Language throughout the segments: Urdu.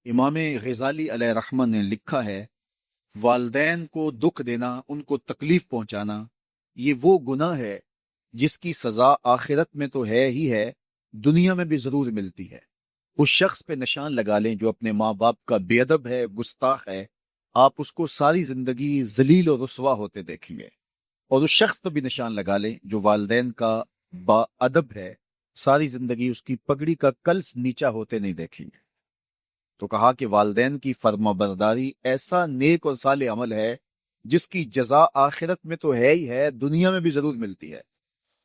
امام غزالی علیہ رحمہ نے لکھا ہے، والدین کو دکھ دینا، ان کو تکلیف پہنچانا، یہ وہ گناہ ہے جس کی سزا آخرت میں تو ہے ہی ہے، دنیا میں بھی ضرور ملتی ہے۔ اس شخص پہ نشان لگا لیں جو اپنے ماں باپ کا بے ادب ہے، گستاخ ہے، آپ اس کو ساری زندگی ذلیل اور رسوا ہوتے دیکھیں گے۔ اور اس شخص پہ بھی نشان لگا لیں جو والدین کا با ادب ہے، ساری زندگی اس کی پگڑی کا کلف نیچا ہوتے نہیں دیکھیں گے۔ تو کہا کہ والدین کی فرما برداری ایسا نیک اور صالح عمل ہے جس کی جزا آخرت میں تو ہے ہی ہے، دنیا میں بھی ضرور ملتی ہے۔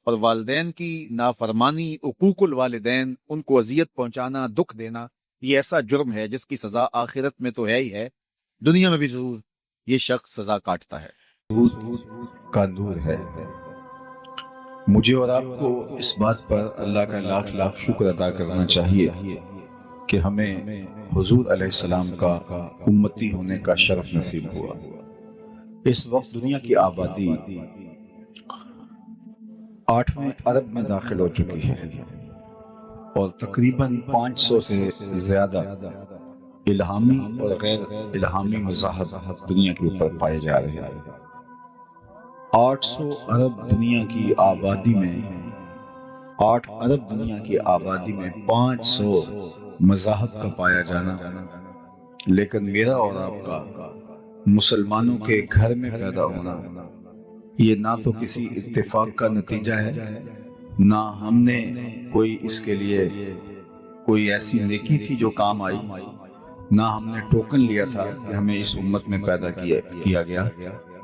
اور والدین کی نافرمانی، عقوق الوالدین، ان کو اذیت پہنچانا، دکھ دینا، یہ ایسا جرم ہے جس کی سزا آخرت میں تو ہے ہی ہے، دنیا میں بھی ضرور یہ شخص سزا کاٹتا ہے۔ سود کا نور ہے۔ مجھے اور آپ کو اس بات پر اللہ کا لاکھ لاکھ شکر ادا کرنا چاہیے کہ ہمیں حضور علیہ السلام کا امتی ہونے کا شرف نصیب ہوا۔ اس وقت دنیا کی آبادی 8ویں ارب میں داخل ہو چکی ہے اور تقریباً 500 سے زیادہ الہامی اور غیر الہامی مذاہب دنیا کے اوپر پائے جا رہے ہیں۔ 800 ارب دنیا کی آبادی میں 8 ارب دنیا کی آبادی میں 500 مذاہب کا پایا جانا، لیکن میرا اور آپ کا مسلمانوں کے گھر میں پیدا ہونا، یہ نہ تو کسی اتفاق کا نتیجہ ہے، نہ ہم نے کوئی اس کے لیے کوئی ایسی نیکی تھی جو کام آئی، نہ ہم نے ٹوکن لیا تھا کہ ہمیں اس امت میں پیدا کیا گیا۔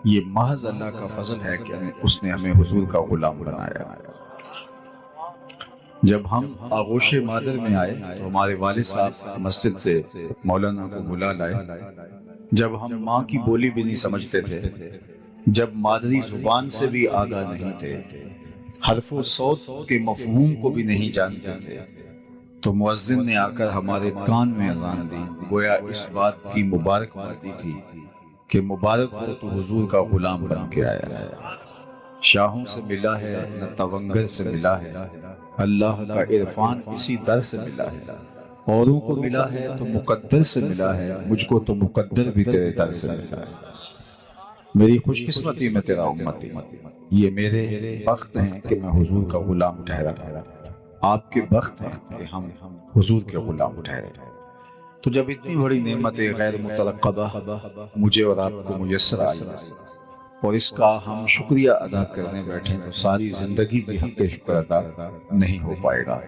یہ محض اللہ کا فضل ہے کہ اس نے ہمیں حضور کا غلام بنایا۔ جب ہم آغوش مادر میں آئے تو ہمارے والد صاحب مسجد سے مولانا کو بلا لائے۔ جب ہم ماں کی بولی بھی نہیں سمجھتے تھے، جب مادری زبان سے بھی آگاہ نہیں تھے، حرف و صوت کے مفہوم کو بھی نہیں جانتے تھے، تو مؤذن نے آ کر ہمارے کان میں اذان دی، گویا اس بات کی مبارکبادی تھی کہ مبارک ہو تو حضور کا غلام بن کے آیا ہے۔ شاہوں سے ملا ہے نہ تونگر سے ملا ہے، اللہ کا عرفان اسی در سے ملا ہے۔ اوروں کو ملا ہے تو مقدر سے ملا ہے، مجھ کو تو مقدر بھی تیرے در سے ملا ہے۔ میری خوش قسمتی میں تیرا امتی، یہ میرے بخت ہیں کہ میں حضور کا غلام ٹھہرا، آپ کے بخت ہیں کہ ہم حضور کے غلام ٹھہرے۔ تو جب اتنی بڑی نعمت غیر مترقبہ مجھے اور آپ کو میسر آئی اور اس کا ہم شکریہ ادا کرنے بیٹھیں تو ساری زندگی بھی حق شکر ادا نہیں ہو پائے گا،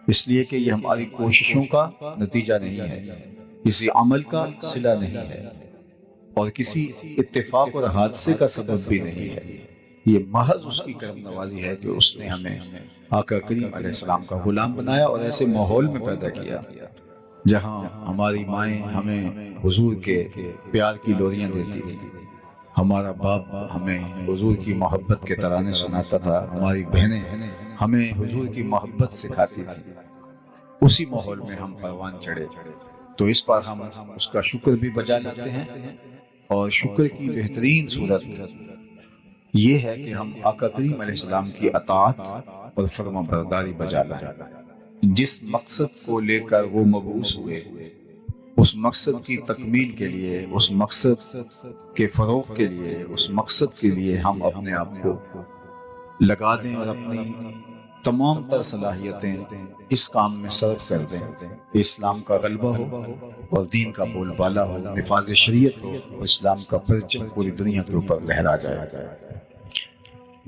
اس لیے کہ یہ ہماری کوششوں کا نتیجہ نہیں ہے، کسی عمل کا صلہ نہیں ہے اور کسی اتفاق اور حادثے کا سبب بھی نہیں ہے، یہ محض اس کی کرم نوازی ہے کہ اس نے ہمیں آقا کریم علیہ السلام کا غلام بنایا اور ایسے ماحول میں پیدا کیا جہاں ہماری مائیں ہمیں حضور کے پیار کی لوریاں دیتی تھی، ہمارا باپ ہمیں حضور کی محبت کے ترانے سناتا تھا، ہماری بہنیں ہمیں حضور کی محبت سکھاتی تھی۔ اسی ماحول میں ہم پروان چڑھے، تو اس پر ہم اس کا شکر بھی بجا لاتے ہیں، اور شکر کی بہترین صورت یہ ہے کہ ہم آقا کریم علیہ السلام کی اطاعت اور فرما برداری بجا لائیں۔ جس مقصد کو لے کر وہ مبعوث ہوئے، اس مقصد کی تکمیل کے لیے، اس مقصد کے فروغ کے لیے، اس مقصد کے لیے ہم اپنے آپ کو لگا دیں اور اپنی تمام تر صلاحیتیں اس کام میں صرف کر دیں کہ اسلام کا غلبہ ہو اور دین کا بول بالا ہو، نفاذ شریعت ہو اور اسلام کا پرچم پوری دنیا کے اوپر لہرا جائے۔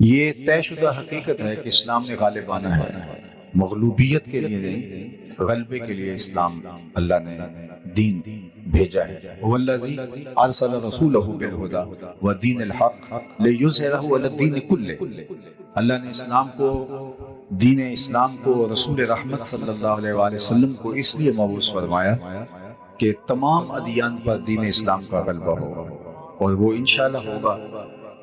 یہ طے شدہ حقیقت ہے کہ اسلام نے غالب آنا ہے، مغلوبیت کے لیے نہیں، غلبے کے لیے اسلام اللہ نے دین بھیجا ہے۔ والذی ارسل رسولہ بالہدی ودین الحق لیظہرہ علی الدین کلہ، اللہ نے اسلام کو، دین اسلام کو، رسول رحمت صلی اللہ علیہ وآلہ وسلم کو اس لیے مبعوث فرمایا کہ تمام ادیان پر دین اسلام کا غلبہ ہو، اور وہ انشاءاللہ ہوگا۔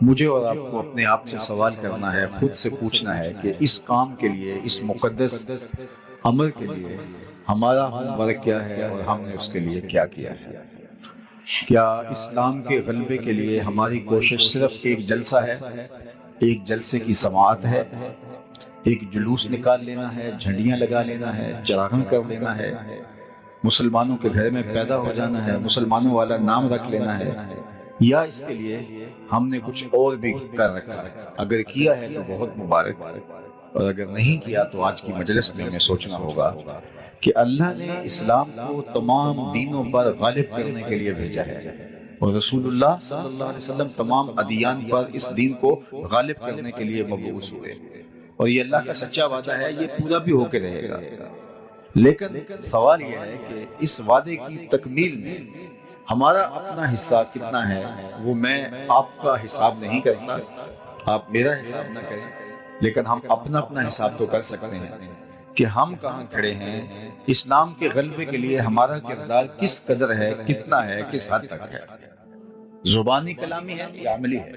مجھے اور آپ کو اپنے آپ سے سوال کرنا ہے، خود سے پوچھنا ہے کہ اس کام کے لیے، اس مقدس عمل کے لیے ہمارا ہوم ورک کیا ہے اور ہم نے اس کے لیے کیا کیا ہے؟ کیا اسلام کے غلبے کے لیے ہماری کوشش صرف ایک جلسہ ہے، ایک جلسے کی سماعت ہے، ایک جلوس نکال لینا ہے، جھنڈیاں لگا لینا ہے، چراغاں کر لینا ہے، مسلمانوں کے گھر میں پیدا ہو جانا ہے، مسلمانوں والا نام رکھ لینا ہے، یا اس کے لیے ہم نے کچھ اور بھی کر رکھا ہے؟ اگر کیا ہے تو بہت مبارک، اور اگر نہیں کیا تو آج کی مجلس میں ہمیں سوچنا ہوگا کہ اللہ نے اسلام کو تمام دینوں پر غالب کرنے کے لیے بھیجا ہے، اور رسول اللہ صلی اللہ علیہ وسلم تمام ادیان پر اس دین کو غالب کرنے کے لیے مبعوث ہوئے، اور یہ اللہ کا سچا وعدہ ہے، یہ پورا بھی ہو کے رہے گا۔ لیکن سوال یہ ہے کہ اس وعدے کی تکمیل میں ہمارا اپنا حصہ کتنا ہے؟ وہ میں آپ کا حساب نہیں کرتا، آپ میرا حساب نہ کریں، لیکن ہم اپنا حساب تو کر سکتے ہیں کہ ہم کہاں کھڑے ہیں، اسلام کے غلبے کے لیے ہمارا کردار کس قدر ہے، کتنا ہے، کس حد تک ہے، زبانی کلامی ہے یا عملی ہے،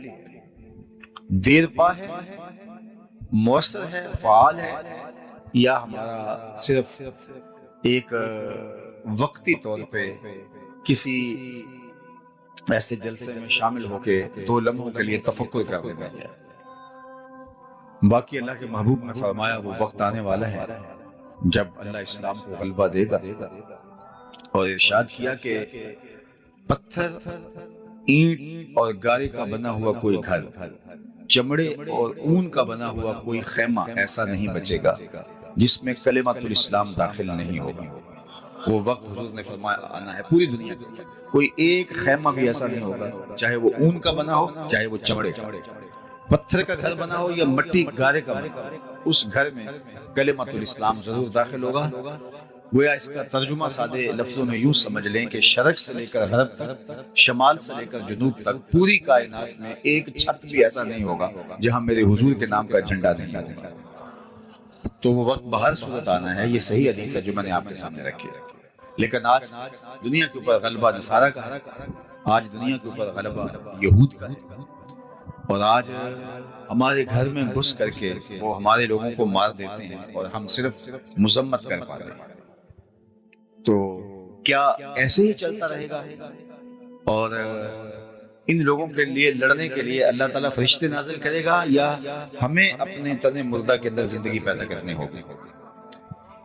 دیر پا ہے، مؤثر ہے، فعال ہے، یا ہمارا صرف ایک وقتی طور پہ کسی ایسے جلسے میں شامل ہو کے 2 لمحوں کے لیے تفکر کرنے میں ہے۔ باقی اللہ کے محبوب نے فرمایا وہ وقت آنے والا ہے جب اللہ اسلام کو غلبہ دے گا، اور ارشاد کیا کہ پتھر، اینٹ اور گارے کا بنا ہوا کوئی گھر، چمڑے اور اون کا بنا ہوا کوئی خیمہ ایسا نہیں بچے گا جس میں کلمۃ الاسلام داخل نہیں ہوگا۔ وہ وقت حضور نے فرمایا آنا ہے پوری دنیا میں، کوئی ایک خیمہ بھی ایسا نہیں ہوگا، چاہے وہ اون کا بنا ہو، چاہے وہ چمڑے کا، پتھر کا گھر بنا ہو یا مٹی گارے کا بنا ہو، اس گھر میں کلمۃ الاسلام ضرور داخل ہوگا۔ گویا اس کا ترجمہ سادے لفظوں میں یوں سمجھ لیں کہ شرق سے لے کر غرب تک، شمال سے لے کر جنوب تک، پوری کائنات میں ایک چھت بھی ایسا نہیں ہوگا جہاں میرے حضور کے نام کا جھنڈا نہیں ہوگا۔ تو وہ وقت بہر صورت آنا ہے، یہ صحیح حدیث ہے جو میں نے آپ کے سامنے رکھی ہے۔ لیکن آج دنیا کے اوپر غلبہ نصارہ کا ہے، آج دنیا کے اوپر غلبہ یہود کا ہے، اور آج ہمارے گھر میں گھس کر کے وہ ہمارے لوگوں کو مار دیتے ہیں اور ہم صرف مذمت کر پاتے ہیں۔ تو کیا ایسے ہی چلتا رہے گا اور ان لوگوں کے لیے لڑنے کے لیے اللہ تعالیٰ فرشتے نازل کرے گا، یا ہمیں اپنے تن مردہ کے اندر زندگی پیدا کرنی ہوگی،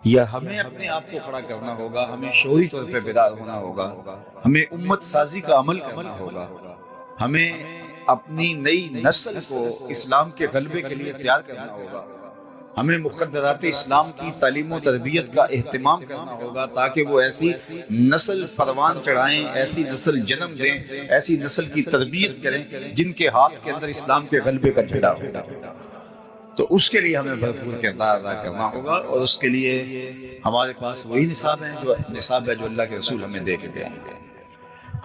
یا ہمیں اپنے آپ کو کھڑا کرنا ہوگا، ہمیں شعوری طور پہ بیدار ہونا ہوگا، ہمیں امت سازی کا عمل کرنا ہوگا، ہمیں اپنی نئی نسل کو اسلام کے غلبے کے لیے تیار کرنا ہوگا، ہمیں مقدرات اسلام کی تعلیم و تربیت کا اہتمام کرنا ہوگا تاکہ وہ ایسی نسل پروان چڑھائیں، ایسی نسل جنم دیں، ایسی نسل کی تربیت کریں جن کے ہاتھ کے اندر اسلام کے غلبے کا جھنڈا ہوگا۔ تو اس کے لیے ہمیں بھرپور کردار ادا کرنا ہوگا، اور اس کے لیے ہمارے پاس وہی نصاب ہے جو اللہ کے رسول ہمیں دے کے گئے ہیں۔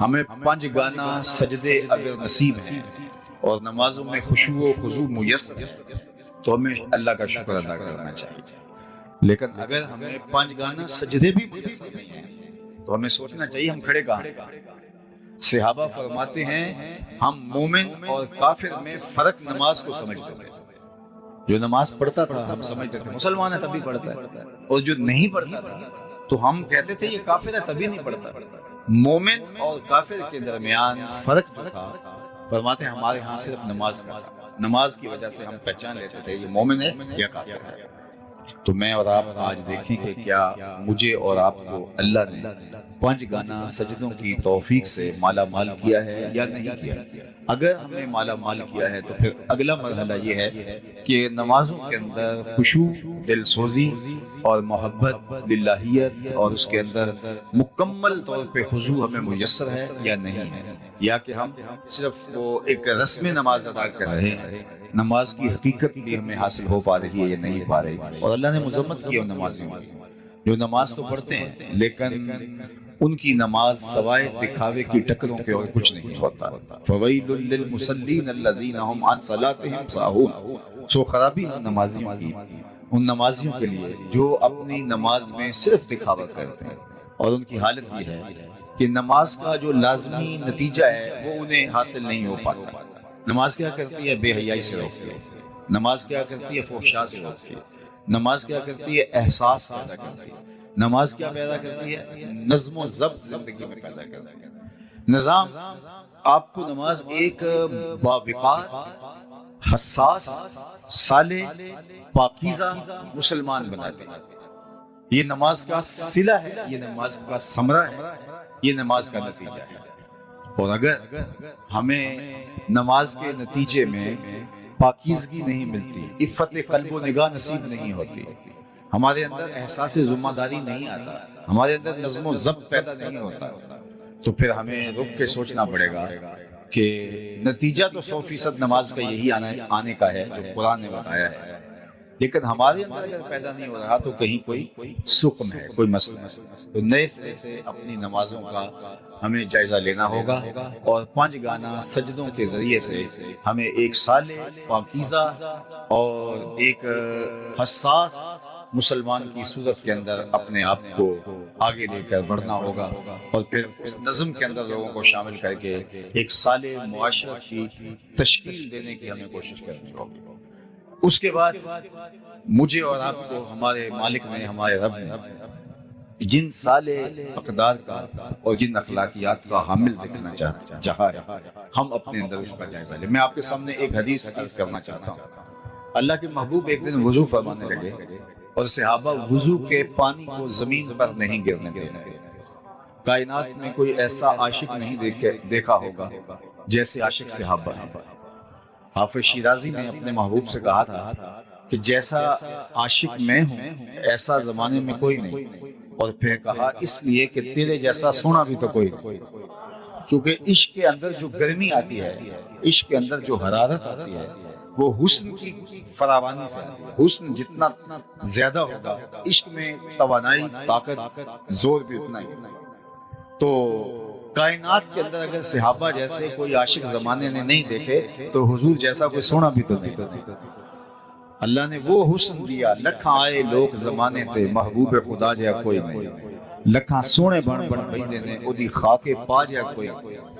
ہمیں 5 گانا سجدے اگر نصیب ہیں اور نمازوں میں خشوع و خضوع میسر ہے تو ہمیں اللہ کا شکر ادا کرنا چاہیے، لیکن اگر ہمیں 5 گانا سجدے بھی میسر نہیں ہیں تو ہمیں سوچنا چاہیے ہم کھڑے کہاں ہیں۔ صحابہ فرماتے ہیں ہم مومن اور کافر میں فرق نماز کو سمجھتے تھے، جو نماز پڑھتا تھا ہم سمجھتے تھے مسلمان ہے تبھی پڑھتا ہے، اور جو نہیں پڑھتا تھا تو ہم کہتے تھے یہ کافر ہے تبھی نہیں پڑھتا۔ مومن اور کافر کے درمیان فرق جو تھا فرماتے ہیں ہمارے ہاں صرف نماز کا تھا، نماز کی وجہ سے ہم پہچان لیتے تھے یہ مومن ہے یا کافر ہے۔ تو میں اور آپ آج دیکھیں کہ کیا مجھے اور آپ کو اللہ نے 5 گانا سجدوں کی توفیق سے مالا مال کیا ہے یا نہیں کیا۔ اگر ہم نے مالا مال کیا ہے تو پھر اگلا مرحلہ یہ ہے کہ نمازوں کے اندر خشوع، دل سوزی اور محبت للہیت، اور اس کے اندر مکمل طور پہ خضوع ہمیں میسر ہے یا نہیں ہے، یا کہ ہم صرف وہ ایک رسم نماز ادا کر رہے ہیں، نماز کی حقیقت بھی ہمیں حاصل ہو پا رہی ہے یا نہیں پا رہی۔ اور اللہ نے مذمت کی ان نمازیوں کی جو نماز تو پڑھتے ہیں لیکن ان کی نماز سوائے دکھاوے کی ٹکروں کے اور کچھ نہیں ہوتا۔ فویل للمصلین الذین هم عن صلاتهم ساہون، سو خرابی ان نمازیوں کی، ان نمازیوں کے لیے جو اپنی نماز میں صرف دکھاوا کرتے ہیں، اور ان کی حالت یہ ہے کہ نماز کا جو لازمی نتیجہ ہے وہ انہیں حاصل نہیں ہو پاتا۔ نماز کیا کرتی ہے؟ بے حیائی سے روکتی ہے، نماز کیا کرتی ہے؟ فحشاء سے روکتی ہے، نماز کیا کرتی ہے؟ احساس پیدا کرتی ہے، نماز کیا پیدا کرتی ہے؟ نظم و ضبط زندگی میں پیدا کرتی ہے۔ نظام، آپ کو نماز ایک باوقار، حساس، صالح، پاکیزہ مسلمان بناتی ہے۔ یہ نماز کا صلہ ہے، یہ نماز کا ثمرہ ہے، یہ نماز کا نتیجہ ہے۔ اور اگر ہمیں نماز کے نتیجے میں پاکیزگی نہیں ملتی، عفت قلب و نگاہ نصیب نہیں ہوتی، ہمارے اندر احساس ذمہ داری نہیں آتا، ہمارے اندر نظم و ضبط پیدا نہیں ہوتا، تو پھر ہمیں رک کے سوچنا پڑے گا کہ نتیجہ تو 100% نماز کا یہی آنے کا ہے جو قرآن نے بتایا ہے، لیکن ہمارے اندر اگر پیدا نہیں ہو رہا تو کہیں کوئی سکم ہے، کوئی مسئلہ ہے۔ تو نئے سرے سے اپنی نمازوں کا ہمیں جائزہ لینا ہوگا، اور 5 گانا سجدوں کے ذریعے سے ہمیں ایک صالح، پاکیزہ اور ایک حساس مسلمان کی صورت کے اندر اپنے آپ کو آگے لے کر بڑھنا ہوگا، اور پھر اس نظم کے اندر لوگوں کو شامل کر کے ایک صالح معاشرت کی تشکیل دینے کی ہمیں کوشش کرنی ہوگی۔ اس کے بعد مجھے اور آپ کو ہمارے مالک نے، ہمارے رب نے جن صالح اقدار کا اور جن اخلاقیات کا حامل دیکھنا چاہا ہے، ہم اپنے اندر اس کا جائزہ لیں۔ میں آپ کے سامنے ایک حدیث عرض کرنا چاہتا ہوں۔ اللہ کے محبوب ایک دن وضو فرمانے لگے، اور صحابہ وضو کے پانی کو زمین پر نہیں گرنے دینے۔ کائنات میں کوئی ایسا عاشق نہیں دیکھا ہوگا جیسے عاشق صحابہ ہیں۔ حافظ شیرازی نے اپنے محبوب سے کہا تھا کہ جیسا عاشق میں ہوں ایسا زمانے میں کوئی نہیں، اور پھر کہا اس لیے کہ تیرے جیسا سونا بھی تو کوئی نہیں۔ کیونکہ عشق کے اندر جو گرمی آتی ہے، عشق کے اندر جو حرارت آتی ہے، وہ حسن کی فراوانی سے آتی ہے۔ حسن جتنا زیادہ ہوگا، عشق میں توانائی، طاقت، زور بھی اتنا ہی۔ تو کائنات کے اندر اگر صحابہ جیسے کوئی عاشق زمانے نے نہیں دیکھے تو حضور جیسا کوئی سونا بھی تو نہیں۔ اللہ نے وہ حسن دیا، لکھاں آئے لوگ زمانے تے، محبوب خدا جیا کوئی نہیں، لکھاں سونے بن بیندے نے، اودی خاکے پا جیا کوئی نہیں۔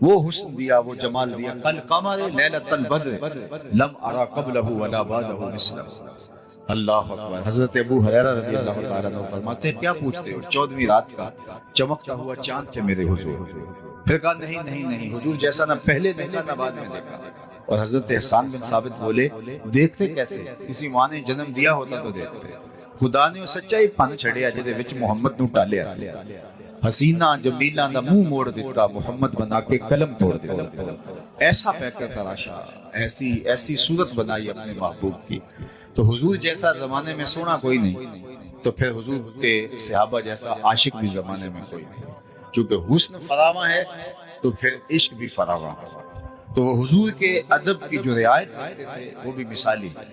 وہ حسن دیا، وہ جمال دیا، قل قمر لیلۃ البدر لم ارا قبلہ ولا بعدہ مثلہ۔ اللہ اکبر۔ حضرت ابو ہریرہ رضی اللہ تعالیٰ عنہ فرماتے ہیں کیا پوچھتے ہو، 14ویں رات کا چمکتا ہوا چاند تھے میرے حضور۔ پھر کہا نہیں حضور جیسا نہ پہلے دیکھا نہ بعد میں دیکھا۔ اور حضرت احسان بن ثابت بولے دیکھتے کیسے، کسی ماں نے جنم دیا ہوتا تو دیکھتے۔ خدا نے سچائی پن چھڑیا جدے وچ محمد نو ٹالیا سی، حسینہ جمیلہ دا منہ موڑ دیتا، محمد بنا کے قلم توڑ دیتا۔ ایسا پیکر تراشا، ایسی صورت بنائی اپنے محبوب کی۔ تو حضور جیسا زمانے میں سونا کوئی نہیں، تو پھر حضور کے صحابہ جیسا عاشق بھی زمانے میں کوئی نہیں۔ چونکہ حسن فراواں ہے تو پھر عشق بھی فراواں ہے۔ تو وہ حضور کے ادب کی جو رعایت کرتے تھے وہ بھی مثالی ہے۔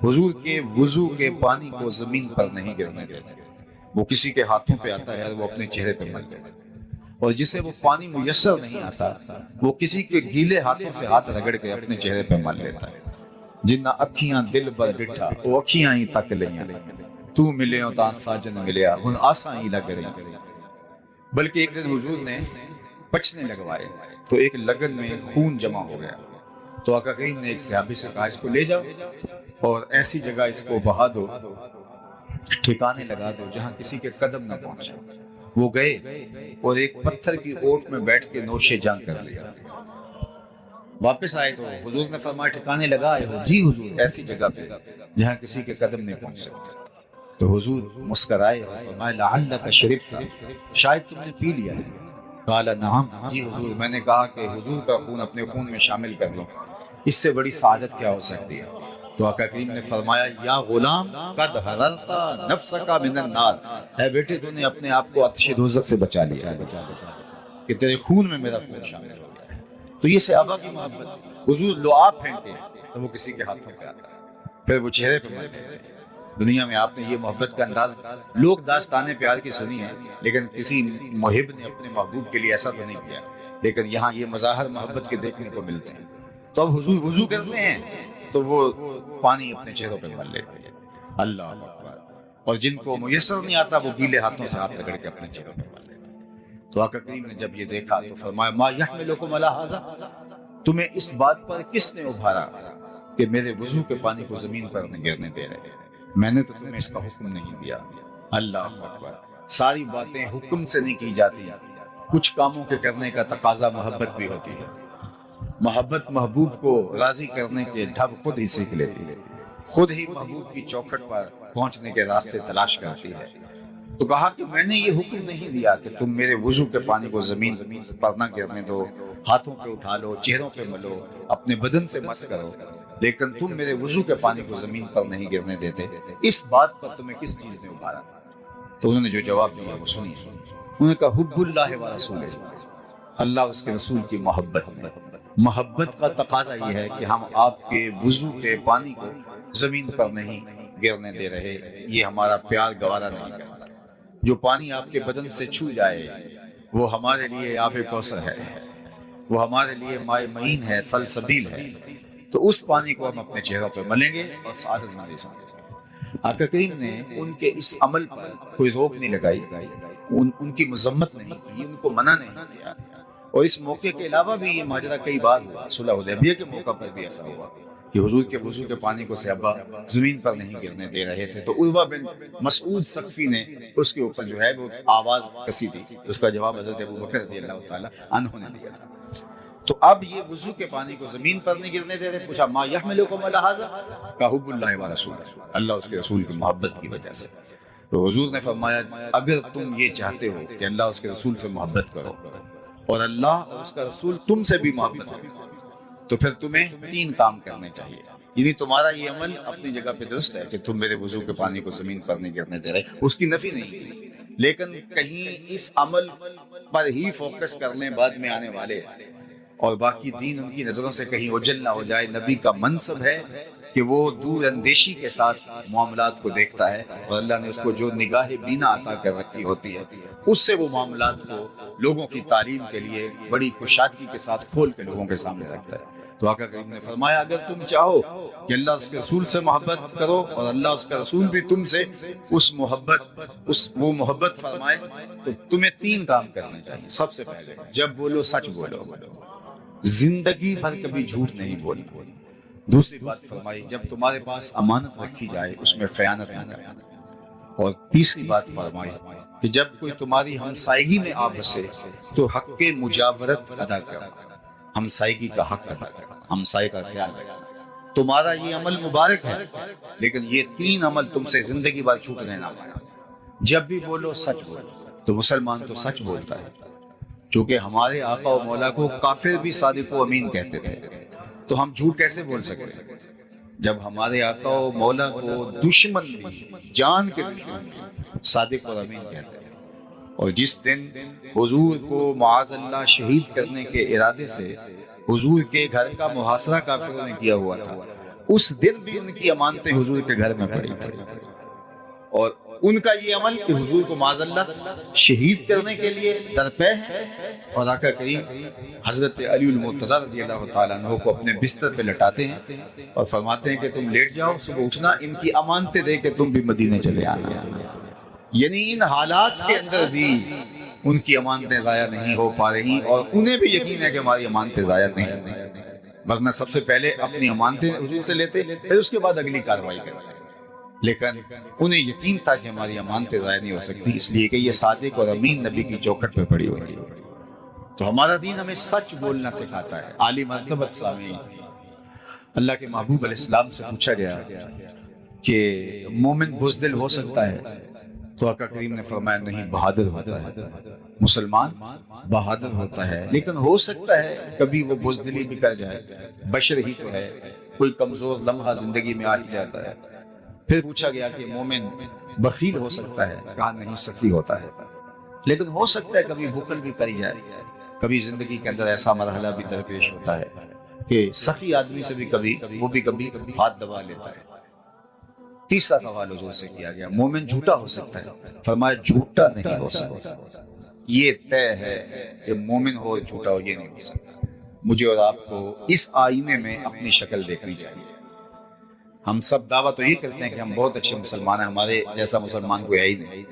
حضور کے وضو کے پانی کو زمین پر نہیں گرنے دیتے، وہ کسی کے ہاتھوں پہ آتا ہے وہ اپنے چہرے پہ مل جائے، اور جسے وہ پانی میسر نہیں آتا وہ کسی کے گیلے ہاتھوں سے ہاتھ رگڑ کے اپنے چہرے پہ مل لیتا ہے۔ جنہ اکھیاں دل پر ڈٹھا وہ اکھیاں ہی تک لیاں، تو ملیوں تا ساجن ملیا ہن آساں ہی لگ رہی۔ بلکہ ایک دن حضور نے پچنے لگوائے تو ایک لگن میں خون جمع ہو گیا، تو آقا کریم نے ایک صحابی سے کہا اس کو لے جاؤ اور ایسی جگہ اس کو بہا دو، ٹھکانے لگا دو جہاں کسی کے قدم نہ پہنچے۔ وہ گئے اور ایک پتھر کی اوٹ میں بیٹھ کے نوش جان کر لیا۔ واپس آئے تو حضور نے فرمایا ٹھکانے لگا آئے ہو؟ جی حضور، ایسی جگہ پہ جہاں کسی کے قدم نہیں پہنچ سکتے۔ تو حضور مسکرائے اور فرمایا لعلک شربت، شاید تم نے پی لیا ہے۔ قال نعم، جی حضور، میں نے کہا کہ حضور کا خون اپنے خون میں شامل کر لو، اس سے بڑی سعادت کیا ہو سکتی ہے۔ تو آقا کریم نے فرمایا یا غلام قد حررت نفسک من النار، اے بیٹے تو نے اپنے آپ کو آتش دوزخ سے بچا لیا ہے کہ تیرے خون میں میرا خون شامل ہو گیا ہے۔ تو یہ صحابہ کی محبت، حضور لعاب پھینکے تو وہ کسی کے ہاتھوں پہ آتا ہے، پھر وہ چہرے پہ ملتے ہیں۔ دنیا میں آپ نے یہ محبت کا انداز، لوگ داستانیں پیار کی سنی ہیں لیکن کسی محب نے اپنے محبوب کے لیے ایسا تو نہیں کیا، لیکن یہاں یہ مظاہر محبت کے دیکھنے کو ملتے ہیں۔ تو اب حضور وضو کرتے ہیں تو وہ پانی اپنے چہروں پہ مل لیتے ہیں۔ اللہ اکبر۔ اور جن کو میسر نہیں آتا وہ گیلے ہاتھوں سے ہاتھ رگڑ کے اپنے چہروں پہ مل لیتے ہیں۔ تو آقا کریم نے جب یہ دیکھا تو فرمایا ما یحملکم علی ھذا، تمہیں اس بات پر کس نے ابھارا کہ میرے وضو کے پانی کو زمین پر نہیں گرنے دے رہے؟ میں نے تو تمہیں اس کا حکم نہیں دیا۔ اللہ اکبر۔ ساری باتیں حکم سے نہیں کی جاتی، کچھ کاموں کے کرنے کا تقاضا محبت بھی ہوتی ہے۔ محبت محبوب کو راضی کرنے کے ڈھب خود ہی سیکھ لیتی ہے۔ خود ہی محبوب کی چوکھٹ پر پہنچنے کے راستے تلاش کرتی ہے۔ تو کہا کہ میں نے یہ حکم نہیں دیا کہ تم میرے وضو کے پانی کو زمین پر نہ گرنے دو، ہاتھوں پہ اٹھا لو، چہروں پہ ملو، اپنے بدن سے مس کرو، لیکن تم میرے وضو کے پانی کو زمین پر نہیں گرنے دیتے، اس بات پر تمہیں کس چیز نے ابھارا؟ تو انہوں نے جو جواب دیا وہ سنیے۔ انہوں نے کہا حب اللہ و رسولہ، اللہ اس کے رسول کی محبت میں۔ محبت کا تقاضا یہ ہے کہ ہم آپ کے وضو کے پانی کو زمین پر نہیں گرنے دے رہے، یہ ہمارا پیار گوارا نہیں کرتا۔ جو پانی آپ کے بدن سے چھو جائے وہ ہمارے لیے آب کوثر ہے، وہ ہمارے لیے مائے معین ہے، سلسبیل ہے، تو اس پانی کو ہم اپنے چہروں پہ ملیں گے اور سعادت مندی سمجھیں۔ آقا کریم نے ان کے اس عمل پر کوئی روک نہیں لگائی، ان کی مذمت نہیں کی، ان کو منع نہیں کیا۔ اور اس موقع کے علاوہ بھی یہ ماجرا کئی بار ہوا، صلح حدیبیہ کے موقع پر بھی ایسا ہوا کہ حضور کے وضو کے پانی کو صحابہ زمین پر نہیں گرنے دے رہے تھے، تو عروہ بن مسعود ثقفی نے اس کے اوپر جو ہے وہ آواز کسی تھی، اس کا جواب حضرت ابوبکر رضی اللہ تعالی عنہ نے دیا تھا۔ تو اب یہ وضو کے پانی کو زمین پر نہیں گرنے دے رہے، پوچھا ما یحملکم علی ھذا؟ کہ حب اللہ و رسولہ، اللہ اس کے رسول کی محبت کی وجہ سے۔ تو حضور نے فرمایا اگر تم یہ چاہتے ہو کہ اللہ اس کے رسول سے محبت کرو اور اللہ اور اس کا رسول تم سے بھی محبت کرو، تو پھر تمہیں تین کام کرنے چاہیے۔ یعنی تمہارا یہ عمل اپنی جگہ پہ درست ہے کہ تم میرے وضو کے پانی کو زمین پر نہیں گرنے دے رہے، اس کی نفی نہیں کی، لیکن کہیں اس عمل پر ہی فوکس کرنے بعد میں آنے والے اور باقی دین ان کی نظروں سے کہیں اوجھل نہ ہو جائے۔ نبی کا منصب ہے کہ وہ دور اندیشی کے ساتھ معاملات کو دیکھتا ہے، اور اللہ نے اس کو جو نگاہ بینا عطا کر رکھی ہوتی ہے اس سے وہ معاملات کو لوگوں کی تعلیم کے لیے بڑی کشادگی کے ساتھ کھول کے لوگوں کے سامنے رکھتا ہے۔ تو آقا کریم نے فرمایا اگر تم چاہو کہ اللہ اس کے رسول سے محبت کرو اور اللہ اس کا رسول بھی تم سے وہ محبت فرمائے، تو تمہیں تین کام کرنے چاہیے۔ سب سے پہلے جب بولو سچ بولو، زندگی بھر کبھی جھوٹ نہیں بولنا۔ دوسری بات فرمائی جب تمہارے پاس امانت رکھی جائے اس میں خیانت نہ کرنا۔ اور تیسری بات فرمائی کہ جب کوئی تمہاری ہمسائیگی میں آ بسے تو حق مجاورت ادا کرنا، ہمسائیگی کا حق ادا کرنا، ہمسائے کا خیال رکھنا۔ تمہارا یہ عمل مبارک ہے، لیکن یہ تین عمل تم سے زندگی بھر چھوٹنے نہ پائے۔ جب بھی بولو سچ بولو، تو مسلمان تو سچ بولتا ہے، چونکہ ہمارے آقا و مولا کو کافر بھی صادق و امین کہتے تھے، تو ہم جھوٹ کیسے بول سکتے ہیں؟ جب ہمارے آقا و مولا کو دشمن بھی، جان کے دشمن بھی صادق و امین کہتے تھے، اور جس دن حضور کو معاذ اللہ شہید کرنے کے ارادے سے حضور کے گھر کا محاصرہ کافروں نے کیا ہوا تھا، اس دن بھی ان کی امانتیں حضور کے گھر میں پڑی تھی، اور ان کا یہ عمل کہ حضور کو معاذ اللہ شہید کرنے کے لیے درپے ہے، اور آقا کریم حضرت علی المرتضیٰ رضی اللہ تعالیٰ عنہ کو اپنے بستر پہ لٹاتے ہیں اور فرماتے ہیں کہ تم لیٹ جاؤ، صبح اٹھنا، ان کی امانتیں دے کے تم بھی مدینے چلے آنا۔ یعنی ان حالات کے اندر بھی ان کی امانتیں ضائع نہیں ہو پا رہی، اور انہیں بھی یقین ہے کہ ہماری امانتیں ضائع نہیں ہوئی، ورنہ سب سے پہلے اپنی امانتیں حضور سے لیتے، پھر اس کے بعد اگلی کارروائی کرتے، لیکن انہیں یقین تھا کہ ہماری امانتیں ضائع نہیں ہو سکتی، اس لیے کہ یہ صادق اور امین نبی کی چوکھٹ پہ پڑی ہوئی ہے۔ تو ہمارا دین ہمیں سچ بولنا سکھاتا ہے۔ عالی مرتبت سامعین، اللہ کے محبوب علیہ السلام سے پوچھا گیا کہ مومن بزدل ہو سکتا ہے؟ تو آقا کریم نے فرمایا نہیں، بہادر ہوتا ہے، مسلمان بہادر ہوتا ہے، لیکن ہو سکتا ہے کبھی وہ بزدلی بھی کر جائے، بشر ہی تو ہے، کوئی کمزور لمحہ زندگی میں آ ہی جاتا ہے۔ پھر پوچھا گیا کہ مومن بخیل ہو سکتا ہے؟ کہا نہیں، سخی ہوتا ہے، لیکن ہو سکتا ہے کبھی بخل بھی کری جائے، کبھی زندگی کے اندر ایسا مرحلہ بھی درپیش ہوتا ہے کہ سخی آدمی سے بھی کبھی ہاتھ دبا لیتا ہے۔ تیسرا سوال حضور سے کیا گیا، مومن جھوٹا ہو سکتا ہے؟ فرمایا جھوٹا نہیں ہو سکتا، یہ طے ہے کہ مومن ہو جھوٹا ہو یہ نہیں ہو سکتا۔ مجھے اور آپ کو اس آئینے میں اپنی شکل دیکھنی چاہیے۔ ہم سب دعویٰ تو یہ کرتے ہیں کہ ہم بہت اچھے مسلمان ہیں، ہمارے جیسا مسلمان کوئی ہے ہی نہیں،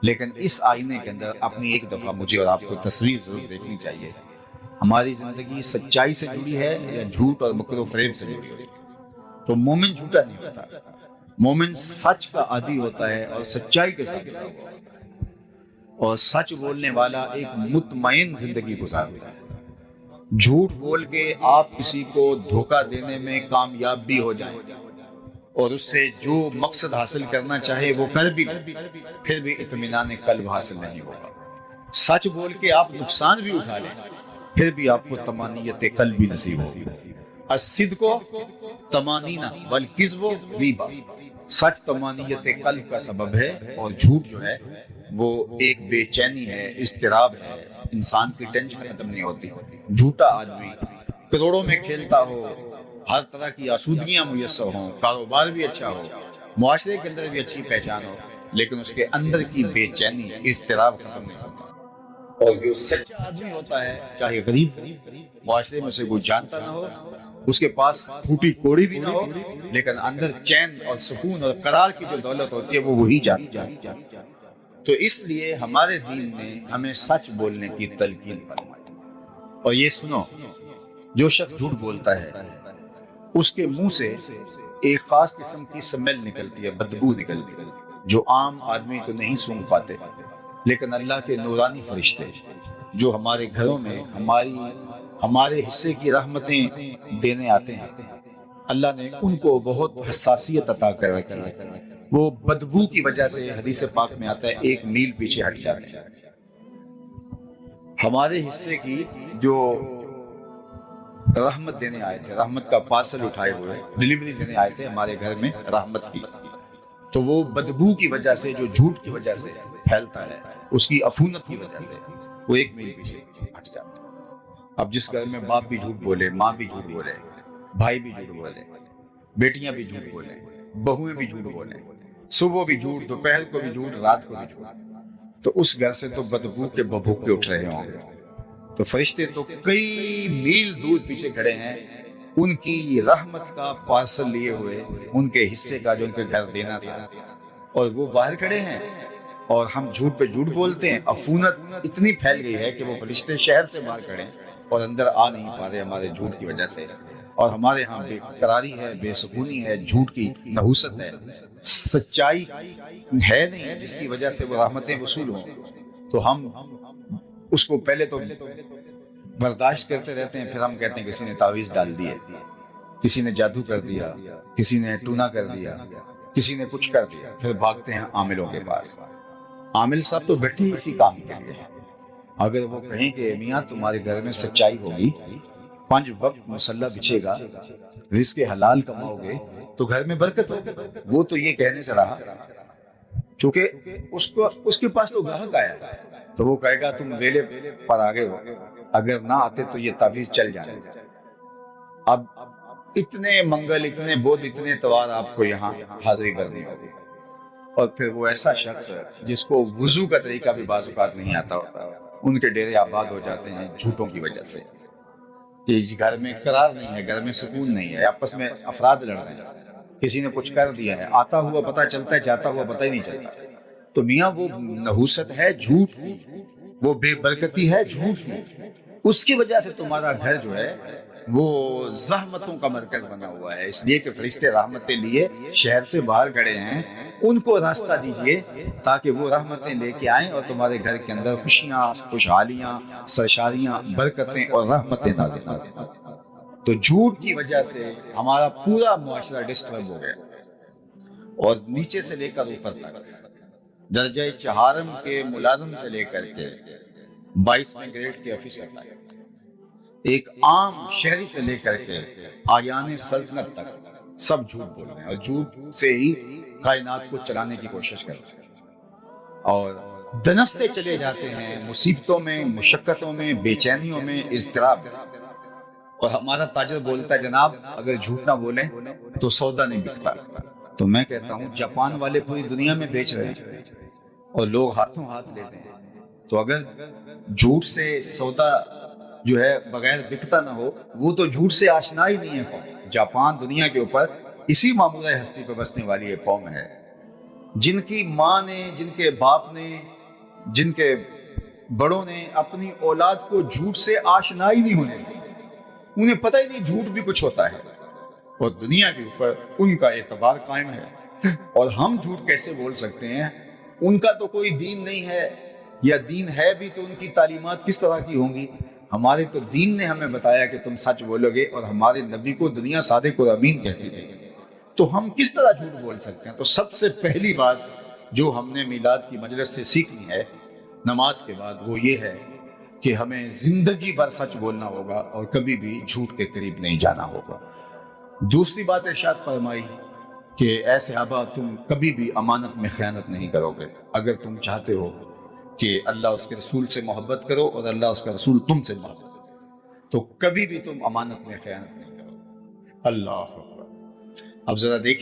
لیکن اس آئینے کے اندر اپنی ایک دفعہ مجھے اور آپ کو تصویر ضرور دیکھنی چاہیے۔ ہماری زندگی سچائی سے جڑی ہے یا جھوٹ اور مکر و فریب سے جڑی ہے؟ تو مومن جھوٹا نہیں ہوتا، مومن سچ کا عادی ہوتا ہے اور سچائی کے ساتھ جڑا ہوا ہے، اور سچ بولنے والا ایک مطمئن زندگی گزارتا ہے۔ جھوٹ بول کے آپ کسی کو دھوکہ دینے میں کامیاب بھی ہو جائیں اور اس سے جو مقصد حاصل کرنا چاہے وہ کر بھی لے، پھر بھی اطمینان قلب حاصل نہیں ہوگا۔ سچ بول کے آپ نقصان بھی اٹھا لیں، پھر بھی آپ کو طمانینت قلب بھی نصیب ہوگی۔ الصدق طمانینہ والکذب ریبہ، سچ طمانینت قلب کا سبب ہے، اور جھوٹ جو ہے وہ ایک بے چینی ہے، اضطراب ہے، انسان کی ٹینشن ختم نہیں ہوتی۔ جھوٹا آدمی کروڑوں میں کھیلتا ہو، ہر طرح کی آسودگیاں میسر ہوں، کاروبار بھی اچھا ہو، معاشرے کے اندر بھی اچھی پہچان ہو، لیکن اس کے اندر کی بے چینی، اضطراب ختم نہیں ہوتا۔ اور جو سچا آدمی ہوتا ہے، چاہے غریب ہو، معاشرے میں سے کوئی جانتا نہ ہو، اس کے پاس پھوٹی کوڑی بھی نہ ہو، لیکن اندر چین اور سکون اور قرار کی جو دولت ہوتی ہے وہ وہی جانتا ہے۔ تو اس لیے ہمارے دین نے ہمیں سچ بولنے کی تلقین فرمائی۔ اور یہ سنو، جو شخص جھوٹ بولتا ہے اس کے منہ سے ایک خاص قسم کی سمیل نکلتی ہے، بدبو نکلتی ہے، جو عام آدمی تو نہیں سونگھ پاتے، لیکن اللہ کے نورانی فرشتے جو ہمارے گھروں میں ہمارے حصے کی رحمتیں دینے آتے ہیں، اللہ نے ان کو بہت حساسیت عطا کر رکھی ہے۔ وہ بدبو کی وجہ سے حدیث پاک میں آتا ہے 1 میل پیچھے ہٹ جاتے ہیں۔ ہمارے حصے کی جو رحمت دینے آئے تھے، رحمت کا پارسل اٹھائے ہوئے ڈلیوری دینے آئے تھے ہمارے گھر میں رحمت کی، تو وہ بدبو کی وجہ سے، جو جھوٹ کی وجہ سے پھیلتا ہے، اس کی عفونت کی وجہ سے وہ 1 میل پیچھے ہٹ جاتا ہے۔ اب جس گھر میں باپ بھی جھوٹ بولے، ماں بھی جھوٹ بولے، بھائی بھی جھوٹ بولے، بیٹیاں بھی جھوٹ بولے، بہویں بھی جھوٹ بولے، صبح بھی جھوٹ، دوپہر کو بھی جھوٹ، رات کو بھی جھوٹ، تو اس گھر سے تو بدبو کے بھبوکے اٹھ رہے ہوں گے۔ تو فرشتے تو کئی میل دور پیچھے کھڑے ہیں، ان کی رحمت کا پارسل لیے ہوئے، ان کے حصے کا جو ان کے گھر دینا تھا، اور وہ باہر کھڑے ہیں، اور ہم جھوٹ پہ جھوٹ بولتے ہیں۔ عفونت اتنی پھیل گئی ہے کہ وہ فرشتے شہر سے باہر کھڑے ہیں اور اندر آ نہیں پا رہے ہمارے جھوٹ کی وجہ سے، اور ہمارے ہاں بے قراری ہے، بے سکونی ہے، جھوٹ کی نحوست ہے، سچائی ہے نہیں جس کی وجہ سے وہ رحمتیں وصول ہوں۔ تو ہم اس کو پہلے تو برداشت کرتے رہتے ہیں، پھر ہم کہتے ہیں کسی نے تعویذ ڈال دیے، کسی نے جادو کر دیا، کسی نے ٹونا کر دیا، کسی نے کچھ کر دیا، پھر بھاگتے ہیں عاملوں کے پاس۔ عامل صاحب تو بیٹھے اسی کام کے لیے ہیں۔ اگر وہ کہیں کہ میاں تمہارے گھر میں سچائی ہوگی، 5 وقت مصلی بچھے گا، رزق حلال کماؤ گے تو گھر میں برکت ہوگی، وہ تو یہ کہنے سے رہا، چونکہ اس کے پاس تو گاہک آیا تو وہ کہے گا تم ویلے پر آگے ہو، اگر نہ آتے تو یہ تعویذ چل جائے۔ اب اتنے منگل، اتنے بدھ، اتنے اتوار آپ کو یہاں حاضری کرنی ہوگی، اور پھر وہ ایسا شخص جس کو وضو کا طریقہ بھی بعض اوقات نہیں آتا ہوتا، ان کے ڈیرے آباد ہو جاتے ہیں جھوٹوں کی وجہ سے۔ یہ گھر میں قرار نہیں ہے، گھر میں سکون نہیں ہے، آپس میں افراد لڑ رہے ہیں، کسی نے کچھ کر دیا ہے، آتا ہوا پتہ چلتا ہے، جاتا ہوا پتہ ہی نہیں چلتا۔ تو میاں وہ نحوست ہے جھوٹ کی، وہ بے برکتی ہے جھوٹ کی، اس کی وجہ سے تمہارا گھر جو ہے وہ زحمتوں کا مرکز بنا ہوا ہے۔ اس لیے کہ فرشتے رحمتیں لیے شہر سے باہر کھڑے ہیں، ان کو راستہ دیجئے تاکہ وہ رحمتیں لے کے آئیں اور تمہارے گھر کے اندر خوشیاں، خوشحالیاں، سرشاریاں، برکتیں اور رحمتیں نازل ہوں۔ تو جھوٹ کی وجہ سے ہمارا پورا معاشرہ ڈسٹرب ہو گیا، اور نیچے سے لے کر اوپر تک، درجہ چہارم کے ملازم سے لے کر کے 22ویں گریڈ کے آفیسر تک، ایک عام شہری سے لے کر کے آیان سلطنت تک، سب جھوٹ بول رہے ہیں، اور جھوٹ سے ہی کائنات کو چلانے کی کوشش کر رہے ہیں، اور دنستے چلے جاتے ہیں مصیبتوں میں، مشقتوں میں، بے چینیوں میں، اضطراب میں۔ اور ہمارا تاجر بولتا ہے جناب اگر جھوٹ نہ بولیں تو سودا نہیں بکتا۔ تو میں کہتا ہوں جاپان والے پوری دنیا میں بیچ رہے ہیں اور لوگ ہاتھوں ہاتھ لیتے ہیں، تو اگر جھوٹ سے سودا جو ہے بغیر بکتا نہ ہو، وہ تو جھوٹ سے آشنا ہی نہیں ہے۔ جاپان دنیا کے اوپر اسی معمولہ ہستی پہ بسنے والی ایک قوم ہے، جن کی ماں نے، جن کے باپ نے، جن کے بڑوں نے اپنی اولاد کو جھوٹ سے آشنا ہی نہیں ہونے دی، انہیں پتہ ہی نہیں جھوٹ بھی کچھ ہوتا ہے، اور دنیا کے اوپر ان کا اعتبار قائم ہے۔ اور ہم جھوٹ کیسے بول سکتے ہیں؟ ان کا تو کوئی دین نہیں ہے، یا دین ہے بھی تو ان کی تعلیمات کس طرح کی ہوں گی؟ ہمارے تو دین نے ہمیں بتایا کہ تم سچ بولو گے، اور ہمارے نبی کو دنیا صادق اور امین کہتی تھی، تو ہم کس طرح جھوٹ بول سکتے ہیں؟ تو سب سے پہلی بات جو ہم نے میلاد کی مجلس سے سیکھنی ہے نماز کے بعد وہ یہ ہے کہ ہمیں زندگی بھر سچ بولنا ہوگا اور کبھی بھی جھوٹ کے قریب نہیں جانا ہوگا۔ دوسری بات ارشاد فرمائی کہ اے صحابہ تم کبھی بھی امانت میں خیانت نہیں کرو گے۔ اگر تم چاہتے ہو کہ اللہ اس کے رسول سے محبت کرو اور اللہ اس کا رسول تم سے محبت کرو تو کبھی بھی تم امانت میں خیانت نہیں کرو۔ اللہ اکبر۔ اب ذرا دیکھیے